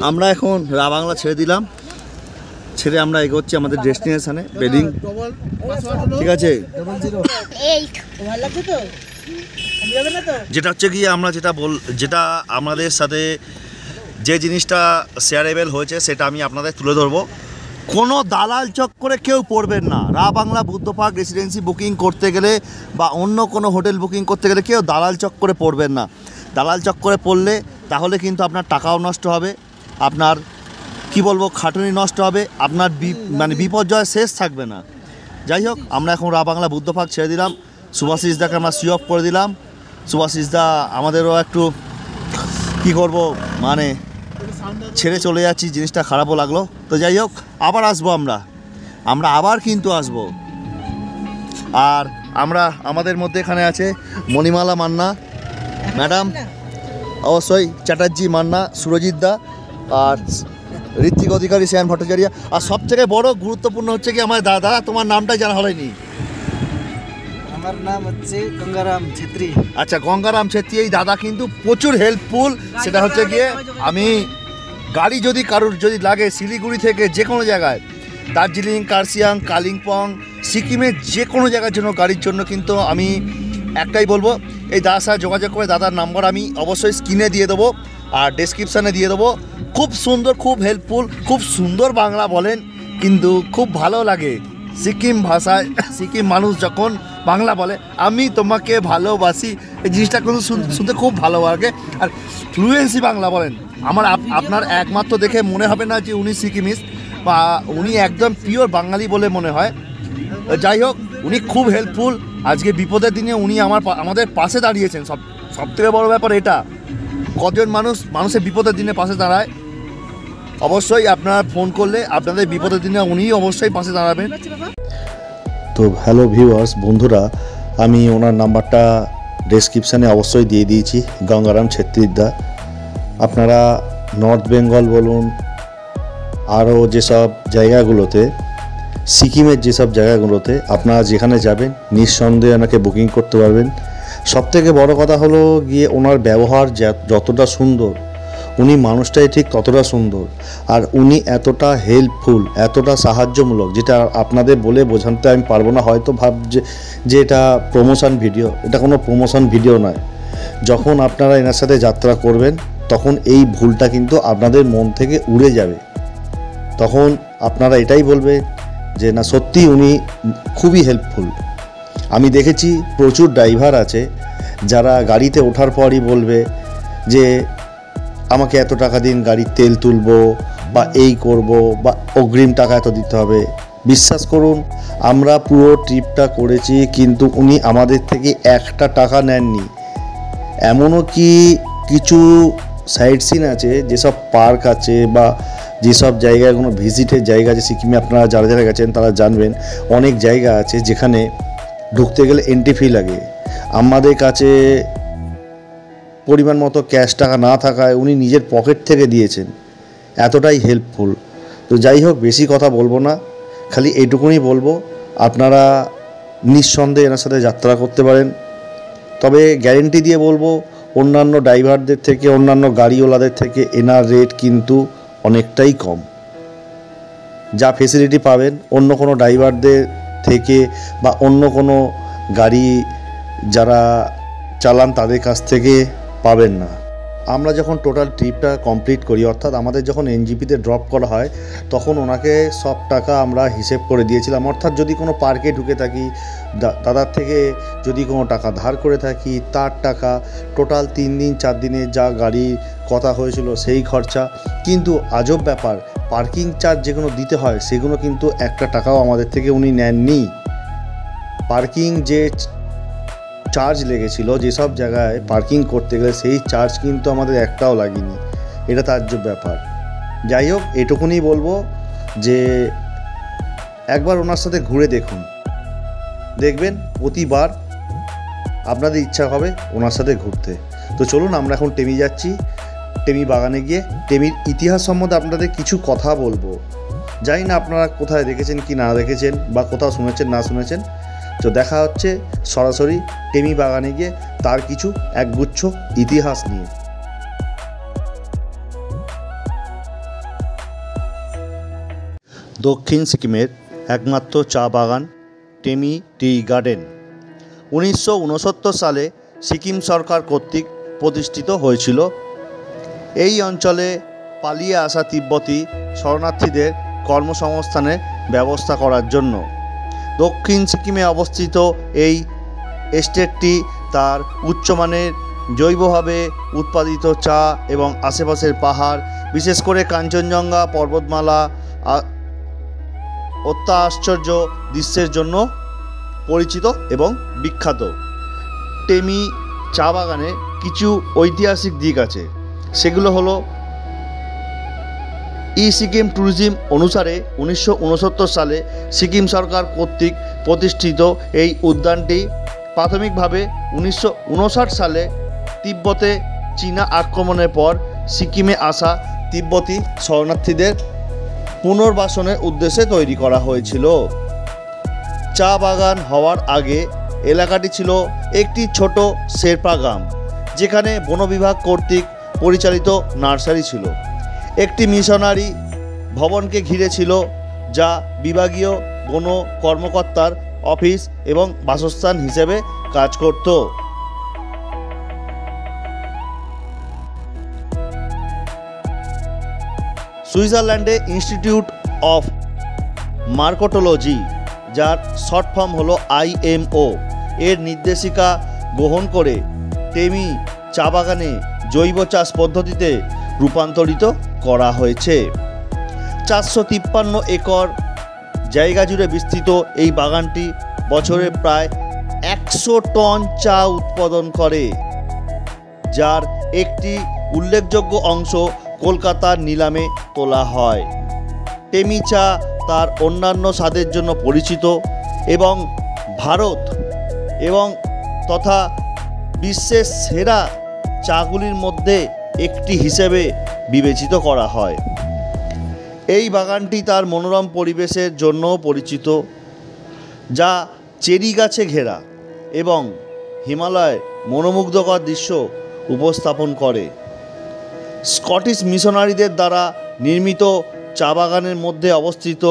আমরা এখন রা বাংলা ছেড়ে দিলাম, ছেড়ে আমরা এগোচ্ছি আমাদের ডেস্টিনেশনে বেডিং। ঠিক আছে, যেটা হচ্ছে গিয়ে আমরা যেটা আমাদের সাথে যে জিনিসটা শেয়ারেবল হয়েছে সেটা আমি আপনাদের তুলে ধরবো। কোনো দালাল চক্করে কেউ পড়বেন না। রা Bangla Buddha park residency booking করতে গেলে বা অন্য কোনো হোটেল বুকিং করতে গেলে কেউ দালাল চক্করে পড়বেন না। দালাল চক্করে পড়লে তাহলে কিন্তু আপনার টাকাও নষ্ট হবে, আপনার কি বলবো খাটুনি নষ্ট হবে, আপনার বিপর্যয় শেষ থাকবে না। যাই হোক, আমরা এখন রা বাংলা বুদ্ধ পার্ক ছেড়ে দিলাম। সুভাষিস দাকে আমরা সুইচ অফ করে দিলাম। সুভাষিস দা আমাদেরও একটু কি করব মানে ছেড়ে চলে যাচ্ছি, জিনিসটা খারাপও লাগলো। তো যাই হোক, আবার আসবো আমরা আবার কিন্তু আসবো। আর আমাদের মধ্যে এখানে আছে মণিমালা মান্না ম্যাডাম, অবশ্যই চ্যাটার্জি মান্না, সুরজিৎ দা আর ঋত্বিক অধিকারী, শ্যাম ভট্টাচার্য। আর সবথেকে বড় গুরুত্বপূর্ণ হচ্ছে কি আমার দাদা, তোমার নামটাই জানা হয়নি। আমার নাম হচ্ছে গঙ্গারাম ছেত্রী। আচ্ছা, গঙ্গারাম ছেত্রী। এই দাদা কিন্তু প্রচুর হেল্পফুল। সেটা হচ্ছে গিয়ে আমি গাড়ি যদি কারোর যদি লাগে শিলিগুড়ি থেকে যে কোনো জায়গায়, দার্জিলিং, কার্শিয়াং, কালিম্পং, সিকিমের যে কোনো জায়গার জন্য গাড়ির জন্য কিন্তু আমি একটাই বলবো, এই দাদার সাথে যোগাযোগ করে। দাদার নাম্বার আমি অবশ্যই স্ক্রিনে দিয়ে দেবো আর ডেসক্রিপশানে দিয়ে দেবো। খুব সুন্দর, খুব হেল্পফুল, খুব সুন্দর বাংলা বলেন, কিন্তু খুব ভালো লাগে সিকিম ভাষায়। সিকিম মানুষ যখন বাংলা বলে আমি তোমাকে ভালোবাসি, এই জিনিসটা কিন্তু শুনতে খুব ভালো লাগে। আর ফ্লুয়েন্সি বাংলা বলেন, আপনার একমাত্র দেখে মনে হবে না যে উনি সিকিমিস বা উনি একদম পিওর বাঙালি বলে মনে হয়। যাই হোক, উনি খুব হেল্পফুল। আজকে বিপদের দিনে উনি আমাদের পাশে দাঁড়িয়েছেন। সবথেকে বড় ব্যাপার এটা, কজন মানুষের বিপদের দিনে পাশে দাঁড়ায়। অবশ্যই আপনারা ফোন করলে আপনাদের বিপদের দিনে উনি অবশ্যই পাশে দাঁড়াবেন। তো হ্যালো ভিউয়ার্স, বন্ধুরা, আমি ওনার নাম্বারটা ডেসক্রিপশানে অবশ্যই দিয়ে দিয়েছি, গঙ্গারাম ছেত্রীদা। আপনারা নর্থ বেঙ্গল বলুন, আরও যেসব জায়গাগুলোতে, সিকিমের যেসব জায়গাগুলোতে আপনারা যেখানে যাবেন নিঃসন্দেহে ওনাকে বুকিং করতে পারবেন। সবথেকে বড় কথা হলো গিয়ে ওনার ব্যবহার যতটা সুন্দর, উনি মানুষটাই ঠিক ততটা সুন্দর। আর উনি এতটা হেল্পফুল, এতটা সাহায্যমূলক, যেটা আপনাদের বলে বোঝাতে আমি পারবো না। হয়তো ভাবছে যে এটা প্রমোশন ভিডিও, এটা কোনো প্রমোশন ভিডিও নয়। যখন আপনারা এনার সাথে যাত্রা করবেন তখন এই ভুলটা কিন্তু আপনাদের মন থেকে উড়ে যাবে। তখন আপনারা এটাই বলবে যে না, সত্যি উনি খুবই হেল্পফুল। আমি দেখেছি প্রচুর ড্রাইভার আছে যারা গাড়িতে ওঠার পরই বলবে যে আমাকে এত টাকা দিন, গাড়ির তেল তুলবো বা এই করব বা অগ্রিম টাকা এত দিতে হবে। বিশ্বাস করুন, আমরা পুরো ট্রিপটা করেছি কিন্তু উনি আমাদের থেকে একটা টাকা নেননি। এমনও কি কিছু সাইট সিন আছে, যেসব পার্ক আছে বা যেসব জায়গায় কোনো ভিজিটের জায়গা আছে সিকিমে, আপনারা যারা যারা গেছেন তারা জানবেন, অনেক জায়গা আছে যেখানে ঢুকতে গেলে এন্ট্রি ফি লাগে। আমাদের কাছে পরিমাণ মতো ক্যাশ টাকা না থাকায় উনি নিজের পকেট থেকে দিয়েছেন। এতটাই হেল্পফুল। তো যাই হোক, বেশি কথা বলবো না, খালি এইটুকুনি বলবো, আপনারা নিঃসন্দেহে এনার সাথে যাত্রা করতে পারেন। তবে গ্যারেন্টি দিয়ে বলবো, অন্যান্য ড্রাইভারদের থেকে, অন্যান্য গাড়িওয়ালাদের থেকে এনার রেট কিন্তু অনেকটাই কম। যা ফেসিলিটি পাবেন অন্য কোনো ড্রাইভারদের থেকে বা অন্য কোনো গাড়ি যারা চালান তাদের কাছ থেকে পাবেন না। আমরা যখন টোটাল ট্রিপটা কমপ্লিট করি, অর্থাৎ আমাদের যখন এনজিপিতে ড্রপ করা হয়, তখন ওনাকে সব টাকা আমরা হিসেব করে দিয়েছিলাম। অর্থাৎ যদি কোনো পার্কে ঢুকে থাকি, দাদার থেকে যদি কোনো টাকা ধার করে থাকি, তার টাকা, টোটাল 3 দিন 4 দিনের যা গাড়ি কথা হয়েছিল সেই খরচা। কিন্তু আজব ব্যাপার, পার্কিং চার্জ যেগুলো দিতে হয় সেগুলো কিন্তু একটা টাকাও আমাদের থেকে উনি নেননি। পার্কিং যে চার্জ লেগেছিল যেসব জায়গায় পার্কিং করতে গেলে, সেই চার্জ কিন্তু আমাদের একটাও লাগেনি। এটা তাজ্জব ব্যাপার। যাই হোক, এটুকুনি বলবো যে একবার ওনার সাথে ঘুরে দেখুন, দেখবেন প্রতিবার আপনাদের ইচ্ছা হবে ওনার সাথে ঘুরতে। তো চলুন, আমরা এখন টেমি যাচ্ছি। টেমি বাগানে গিয়ে টেমির ইতিহাস সম্বন্ধে আপনাদের কিছু কথা বলবো। জানি না আপনারা কোথায় দেখেছেন কি না দেখেছেন, বা কোথাও শুনেছেন না শুনেছেন। তো দেখা হচ্ছে সরাসরি টেমি বাগানে গিয়ে তার কিছু একগুচ্ছ ইতিহাস নিয়ে। দক্ষিণ সিকিমের একমাত্র চা বাগান টেমি টি গার্ডেন 1969 সালে সিকিম সরকার কর্তৃক প্রতিষ্ঠিত হয়েছিল। এই অঞ্চলে পালিয়ে আসা তিব্বতী শরণার্থীদের কর্মসংস্থানের ব্যবস্থা করার জন্য। দক্ষিণ সিকিমে অবস্থিত এই এস্টেটটি তার উচ্চমানের জৈবভাবে উৎপাদিত চা এবং আশেপাশের পাহাড়, বিশেষ করে কাঞ্চনজঙ্ঘা পর্বতমালা অত্যাশ্চর্য দৃশ্যের জন্য পরিচিত এবং বিখ্যাত। টেমি চা বাগানে কিছু ঐতিহাসিক দিক আছে, সেগুলো হলো সিকিম ট্যুরিজম অনুসারে 1969 সালে সিকিম সরকার কর্তৃক প্রতিষ্ঠিত এই উদ্যানটি প্রাথমিকভাবে 1959 সালে তিব্বতে চীনা আক্রমণের পর সিকিমে আসা তিব্বতী শরণার্থীদের পুনর্বাসনের উদ্দেশ্যে তৈরি করা হয়েছিল। চা বাগান হওয়ার আগে এলাকাটি ছিল একটি ছোট শেরপা গ্রাম, যেখানে বন বিভাগ কর্তৃক পরিচালিত নার্সারি ছিল। একটি মিশনারি ভবনকে ঘিরে ছিল, যা বিভাগীয় বন কর্মকর্তার অফিস এবং বাসস্থান হিসেবে কাজ করত। সুইজারল্যান্ডে ইনস্টিটিউট অফ মার্কোটোলজি, যার শর্ট ফর্ম হলো IMO, এর নির্দেশিকা গ্রহণ করে টেমি চা বাগানে জৈব চাষ পদ্ধতিতে রূপান্তরিত করা হয়েছে। 453 একর জায়গা জুড়ে বিস্তৃত এই বাগানটি বছরে প্রায় 100 টন চা উৎপাদন করে, যার একটি উল্লেখযোগ্য অংশ কলকাতার নিলামে তোলা হয়। টেমি চা তার অন্যান্য স্বাদের জন্য পরিচিত এবং ভারত এবং তথা বিশ্বের সেরা চাগুলির মধ্যে একটি হিসেবে বিবেচিত করা হয়। এই বাগানটি তার মনোরম পরিবেশের জন্যও পরিচিত, যা চেরি গাছে ঘেরা এবং হিমালয়ের মনোমুগ্ধকর দৃশ্য উপস্থাপন করে। স্কটিশ মিশনারিদের দ্বারা নির্মিত চা বাগানের মধ্যে অবস্থিত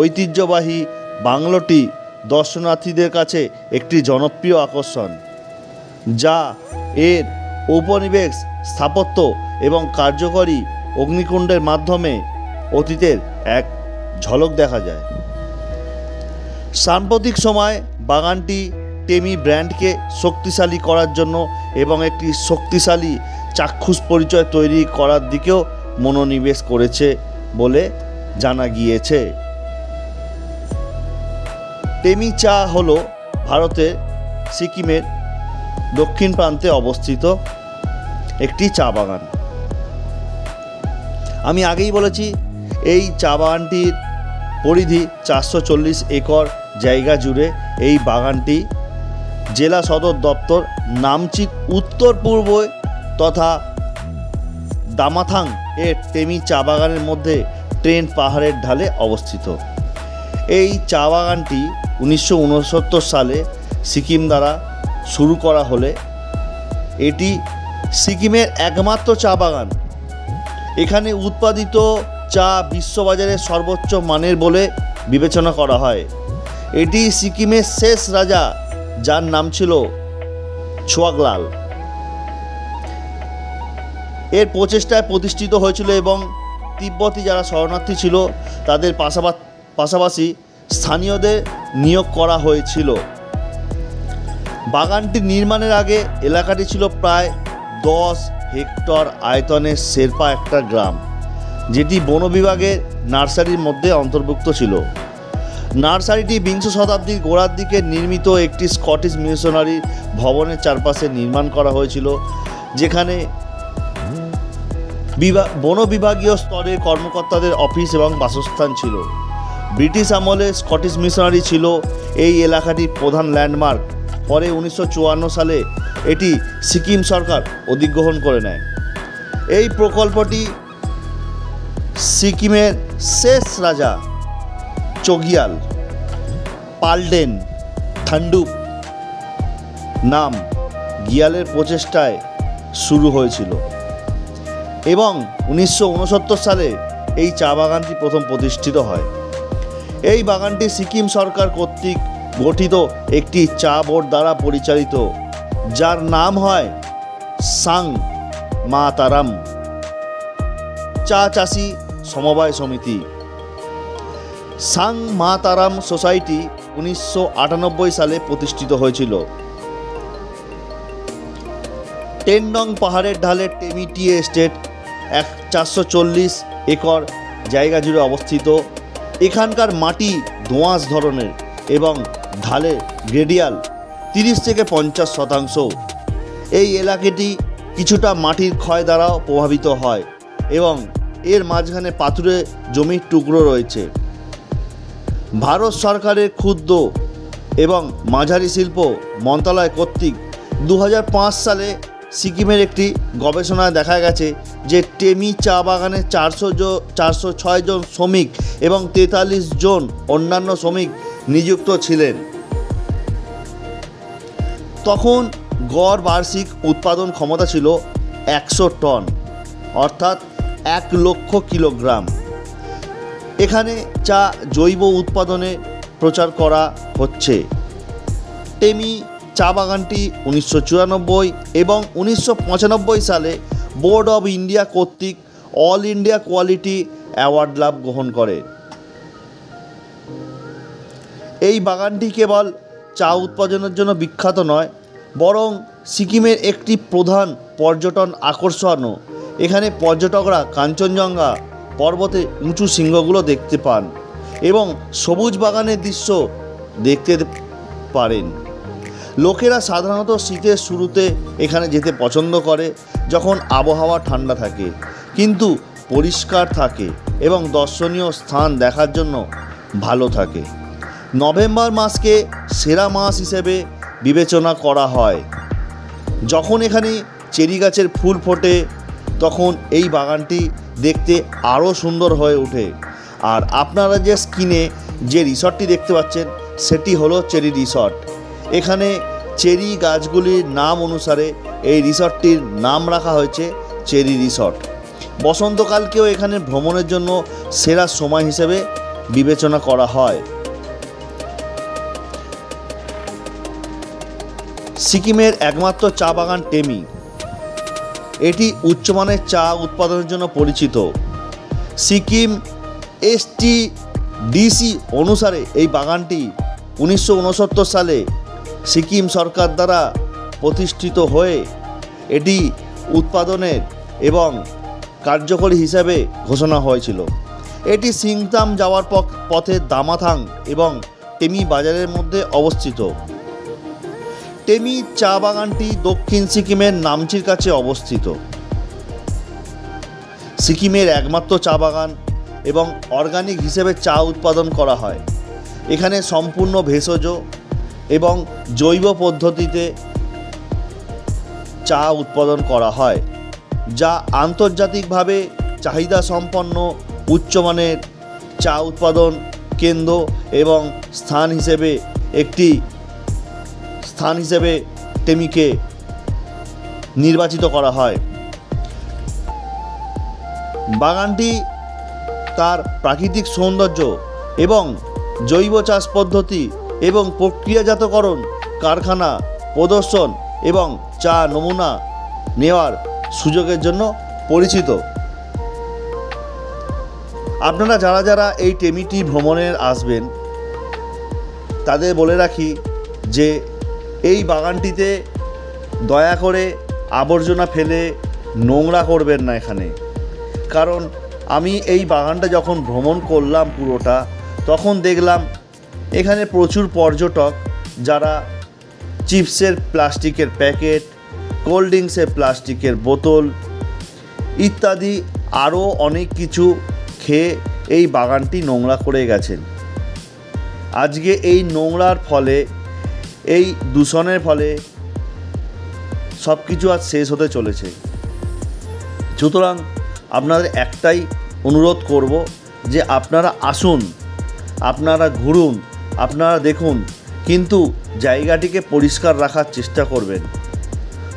ঐতিহ্যবাহী বাংলোটি দর্শনার্থীদের কাছে একটি জনপ্রিয় আকর্ষণ, যা এর ঔপনিবেশ স্থাপত্য এবং কার্যকরী অগ্নিকুণ্ডের মাধ্যমে অতীতের এক ঝলক দেখা যায়। সাম্প্রতিক সময় বাগানটি টেমি ব্র্যান্ডকে শক্তিশালী করার জন্য এবং একটি শক্তিশালী চাক্ষুষ পরিচয় তৈরি করার দিকেও মনোনিবেশ করেছে বলে জানা গিয়েছে। টেমি চা হলো ভারতের সিকিমের দক্ষিণ প্রান্তে অবস্থিত একটি চা বাগান। আমি আগেই বলেছি, এই চা বাগানটির পরিধি 440 একর জায়গা জুড়ে। এই বাগানটি জেলা সদর দপ্তর নামচির উত্তর পূর্বে তথা দামাথাং এর টেমি চা বাগানের মধ্যে ট্রেন পাহাড়ের ঢালে অবস্থিত। এই চা বাগানটি 1969 সালে সিকিম দ্বারা শুরু করা হলে এটি সিকিমের একমাত্র চা বাগান। এখানে উৎপাদিত চা বিশ্ববাজারে সর্বোচ্চ মানের বলে বিবেচনা করা হয়। এটি সিকিমের শেষ রাজা, যার নাম ছিল ছোয়াগলাল, এর প্রচেষ্টায় প্রতিষ্ঠিত হয়েছিল এবং তিব্বতী যারা শরণার্থী ছিল তাদের পাশাপাশি স্থানীয়দের নিয়োগ করা হয়েছিল। বাগানটি নির্মাণের আগে এলাকাটি ছিল প্রায় 10 হেক্টর আয়তনের শেরপা একটা গ্রাম, যেটি বন বিভাগের নার্সারির মধ্যে অন্তর্ভুক্ত ছিল। নার্সারিটি বিংশ শতাব্দীর গোড়ার দিকে নির্মিত একটি স্কটিশ মিশনারি ভবনের চারপাশে নির্মাণ করা হয়েছিল, যেখানে বন বিভাগীয় স্তরের কর্মকর্তাদের অফিস এবং বাসস্থান ছিল। ব্রিটিশ আমলে স্কটিশ মিশনারি ছিল এই এলাকাটির প্রধান ল্যান্ডমার্ক। পরে 1954 সালে এটি সিকিম সরকার অধিগ্রহণ করে নেয়। এই প্রকল্পটি সিকিমের শেষ রাজা চোগিয়াল পালডেন থান্ডুপ নাম গিয়ালের প্রচেষ্টায় শুরু হয়েছিল এবং 1969 সালে এই চা বাগানটি প্রথম প্রতিষ্ঠিত হয়। এই বাগানটি সিকিম সরকার কর্তৃক গঠিত একটি চা বোর্ড দ্বারা পরিচালিত, যার নাম হয় সাং মাতারাম চা চাষি সমবায় সমিতি। সাং মাতারাম সোসাইটি 1998 সালে প্রতিষ্ঠিত হয়েছিল। টেনডং পাহাড়ের ঢালে টেমি টি এস্টেট 440 একর জায়গা জুড়ে অবস্থিত। এখানকার মাটি দোআঁশ ধরনের এবং ঢালে গ্রেডিয়াল 30 থেকে 50%। এই এলাকাটি কিছুটা মাটির ক্ষয় দ্বারাও প্রভাবিত হয় এবং এর মাঝখানে পাথুরে জমির টুকরো রয়েছে। ভারত সরকারের ক্ষুদ্র এবং মাঝারি শিল্প মন্ত্রণালয় কর্তৃক 2005 সালে সিকিমের একটি গবেষণায় দেখা গেছে যে টেমি চা বাগানে 406 জন শ্রমিক এবং 43 জন অন্যান্য শ্রমিক নিযুক্ত ছিলেন। তখন গড় বার্ষিক উৎপাদন ক্ষমতা ছিল 100 টন, অর্থাৎ 1 লক্ষ কিলোগ্রাম। এখানে চা জৈব উৎপাদনে প্রচার করা হচ্ছে। টেমি চা বাগানটি 1994 এবং 1995 সালে বোর্ড অব ইন্ডিয়া কর্তৃক অল ইন্ডিয়া কোয়ালিটি অ্যাওয়ার্ড লাভ গ্রহণ করে। এই বাগানটি কেবল চা উৎপাদনের জন্য বিখ্যাত নয়, বরং সিকিমের একটি প্রধান পর্যটন আকর্ষণও। এখানে পর্যটকরা কাঞ্চনজঙ্ঘা পর্বতে উঁচু শৃঙ্গগুলো দেখতে পান এবং সবুজ বাগানের দৃশ্য দেখতে পারেন। লোকেরা সাধারণত শীতের শুরুতে এখানে যেতে পছন্দ করে, যখন আবহাওয়া ঠান্ডা থাকে কিন্তু পরিষ্কার থাকে এবং দর্শনীয় স্থান দেখার জন্য ভালো থাকে। নভেম্বর মাসকে সেরা মাস হিসেবে বিবেচনা করা হয়। যখন এখানে চেরি গাছের ফুল ফোটে তখন এই বাগানটি দেখতে আরও সুন্দর হয়ে ওঠে। আর আপনারা যে স্ক্রিনে যে রিসর্টটি দেখতে পাচ্ছেন সেটি হলো চেরি রিসর্ট। এখানে চেরি গাছগুলির নাম অনুসারে এই রিসর্টটির নাম রাখা হয়েছে চেরি রিসর্ট। বসন্তকালকেও এখানে ভ্রমণের জন্য সেরা সময় হিসেবে বিবেচনা করা হয়। সিকিমের একমাত্র চা বাগান টেমি। এটি উচ্চমানের চা উৎপাদনের জন্য পরিচিত। সিকিম STDC অনুসারে এই বাগানটি 1969 সালে সিকিম সরকার দ্বারা প্রতিষ্ঠিত হয়ে এটি উৎপাদনের এবং কার্যকরী হিসাবে ঘোষণা হয়েছিল। এটি সিংতাম যাওয়ার পথে দামাথাং এবং টেমি বাজারের মধ্যে অবস্থিত। টেমি চা বাগানটি দক্ষিণ সিকিমের নামচির কাছে অবস্থিত। সিকিমের একমাত্র চা বাগান এবং অর্গানিক হিসেবে চা উৎপাদন করা হয়। এখানে সম্পূর্ণ ভেষজ এবং জৈব পদ্ধতিতে চা উৎপাদন করা হয়, যা আন্তর্জাতিকভাবে চাহিদা সম্পন্ন উচ্চমানের চা উৎপাদন কেন্দ্র এবং স্থান হিসেবে টেমিকে নির্বাচিত করা হয়। বাগানটি তার প্রাকৃতিক সৌন্দর্য এবং জৈব চাষ পদ্ধতি এবং প্রক্রিয়াজাতকরণ কারখানা প্রদর্শন এবং চা নমুনা নেওয়ার সুযোগের জন্য পরিচিত। আপনারা যারা এই টেমিটি ভ্রমণের আসবেন তাদের বলে রাখি যে এই বাগানটিতে দয়া করে আবর্জনা ফেলে নোংরা করবেন না এখানে। কারণ আমি এই বাগানটা যখন ভ্রমণ করলাম পুরোটা, তখন দেখলাম এখানে প্রচুর পর্যটক যারা চিপসের প্লাস্টিকের প্যাকেট, কোল্ড ড্রিঙ্কসের প্লাস্টিকের বোতল ইত্যাদি আরও অনেক কিছু খেয়ে এই বাগানটি নোংরা করে গেছেন। আজকে এই নোংরার ফলে, এই দূষণের ফলে সব কিছু আজ শেষ হতে চলেছে। সুতরাং আপনাদের একটাই অনুরোধ করব যে আপনারা আসুন, আপনারা ঘুরুন, আপনারা দেখুন, কিন্তু জায়গাটিকে পরিষ্কার রাখার চেষ্টা করবেন।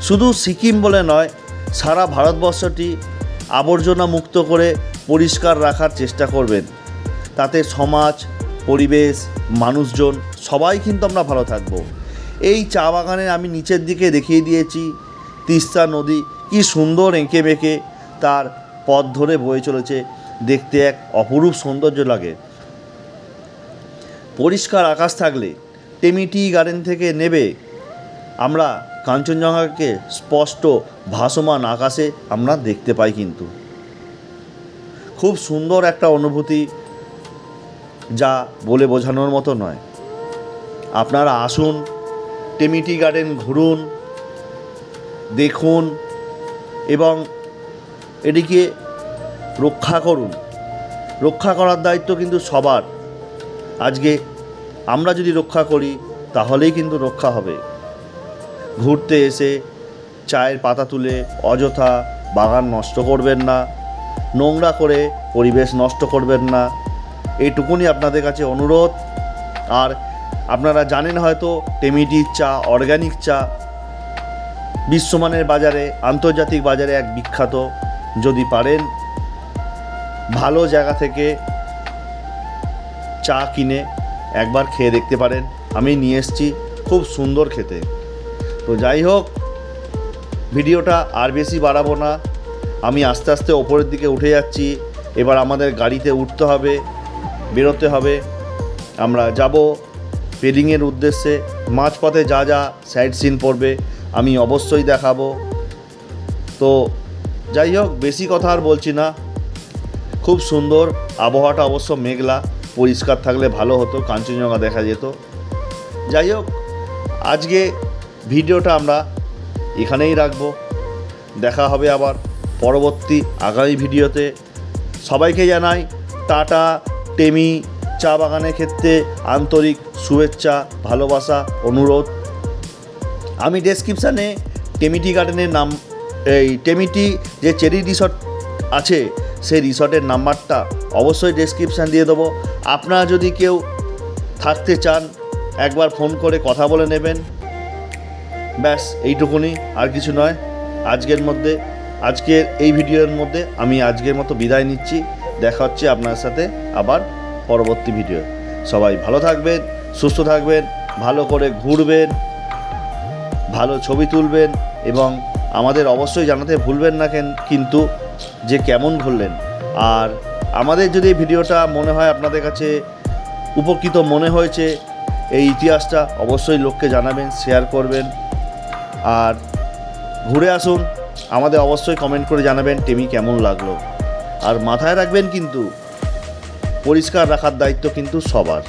শুধু সিকিম বলে নয়, সারা ভারতবর্ষটি আবর্জনা মুক্ত করে পরিষ্কার রাখার চেষ্টা করবেন। তাতে সমাজ, পরিবেশ, মানুষজন সবাই কিন্তু আমরা ভালো থাকবো। এই চা বাগানের আমি নিচের দিকে দেখিয়ে দিয়েছি তিস্তা নদী কি সুন্দর এঁকে বেঁকে তার পথ ধরে বয়ে চলেছে, দেখতে এক অপরূপ সৌন্দর্য লাগে। পরিষ্কার আকাশ থাকলে টেমি টি গার্ডেন থেকে নেবে আমরা কাঞ্চনজঙ্ঘাকে স্পষ্ট ভাসমান আকাশে আমরা দেখতে পাই। কিন্তু খুব সুন্দর একটা অনুভূতি, যা বলে বোঝানোর মতো নয়। আপনারা আসুন, টেমি টি গার্ডেন ঘুরুন, দেখুন এবং এটিকে রক্ষা করুন। রক্ষা করার দায়িত্ব কিন্তু সবার। আজকে আমরা যদি রক্ষা করি তাহলেই কিন্তু রক্ষা হবে। ঘুরতে এসে চায়ের পাতা তুলে অযথা বাগান নষ্ট করবেন না, নোংরা করে পরিবেশ নষ্ট করবেন না, এইটুকুনি আপনাদের কাছে অনুরোধ। আর আপনারা জানেন হয়তো টেমি টির চা, অর্গ্যানিক চা বিশ্বমানের বাজারে, আন্তর্জাতিক বাজারে এক বিখ্যাত। যদি পারেন ভালো জায়গা থেকে চা কিনে একবার খেয়ে দেখতে পারেন। আমি নিয়ে এসেছি, খুব সুন্দর খেতে। তো যাই হোক, ভিডিওটা আর বেশি বাড়াবো না। আমি আস্তে আস্তে ওপরের দিকে উঠে যাচ্ছি। এবার আমাদের গাড়িতে উঠতে হবে, বেরোতে হবে। আমরা যাব পেলিংয়ের উদ্দেশ্যে। মাঝপথে যা যা সাইড সিন পড়বে আমি অবশ্যই দেখাবো। তো যাই হোক, বেশি কথা আর বলছি না। খুব সুন্দর আবহাওয়াটা, অবশ্য মেঘলা, পরিষ্কার থাকলে ভালো হতো, কাঞ্চনজঙ্ঘা দেখা যেত। যাই হোক, আজকে ভিডিওটা আমরা এখানেই রাখবো। দেখা হবে আবার পরবর্তী আগামী ভিডিওতে। সবাইকে জানাই টাটা। টেমি চা বাগানের ক্ষেত্রে আন্তরিক শুভেচ্ছা, ভালোবাসা, অনুরোধ। আমি ডেসক্রিপশানে টেমি টি গার্ডেনের নাম, এই টেমি টি যে চেরি রিসর্ট আছে সেই রিসর্টের নাম্বারটা অবশ্যই ডেসক্রিপশান দিয়ে দেবো। আপনারা যদি কেউ থাকতে চান একবার ফোন করে কথা বলে নেবেন। ব্যাস এইটুকুনি, আর কিছু নয়। আজকের এই ভিডিওর মধ্যে আমি আজকের মতো বিদায় নিচ্ছি। দেখা হচ্ছে আপনার সাথে আবার পরবর্তী ভিডিও। সবাই ভালো থাকবেন, সুস্থ থাকবেন, ভালো করে ঘুরবেন, ভালো ছবি তুলবেন এবং আমাদের অবশ্যই জানাতে ভুলবেন না কিন্তু যে কেমন ঘুরলেন। আর আমাদের যদি ভিডিওটা মনে হয় আপনাদের কাছে উপকৃত মনে হয়েছে, এই ইতিহাসটা অবশ্যই লোককে জানাবেন, শেয়ার করবেন। আর ঘুরে আসুন, আমাদের অবশ্যই কমেন্ট করে জানাবেন টেমি কেমন লাগলো। আর মাথায় রাখবেন কিন্তু পরিষ্কার রাখার দায়িত্ব কিন্তু সবার।